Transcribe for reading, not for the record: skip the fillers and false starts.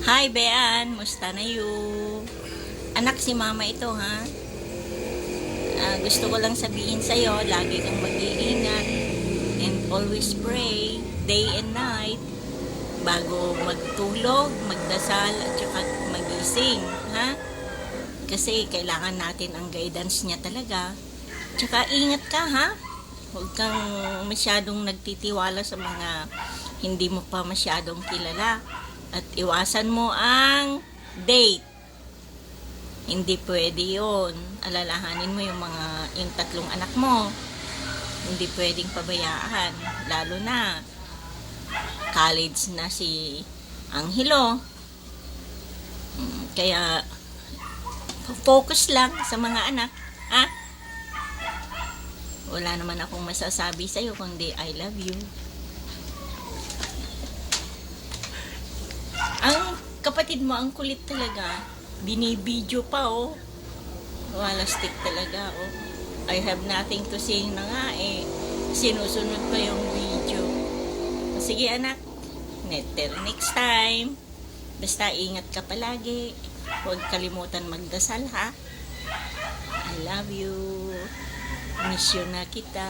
Hi, Bean. Musta na you? Anak si mama ito, ha? Gusto ko lang sabihin sa'yo, lagi kang mag-iingat and always pray, day and night, bago magtulog, magdasal, at saka magising, ha? Kasi kailangan natin ang guidance niya talaga. Tsaka ingat ka, ha? Huwag kang masyadong nagtitiwala sa mga hindi mo pa masyadong kilala. At iwasan mo ang date. Hindi pwede yun. Alalahanin mo yung tatlong anak mo. Hindi pwedeng pabayaan. Lalo na, college na si Angelo. Kaya, focus lang sa mga anak. Ha? Wala naman akong masasabi sa'yo kundi I love you. Ang kapatid mo, ang kulit talaga. Binibidyo pa, oh. Walastik talaga, oh. I have nothing to say na nga, eh. Sinusunod pa yung video. Sige, anak. Till next time. Basta ingat ka palagi. Huwag kalimutan magdasal, ha? I love you. Miss you na kita.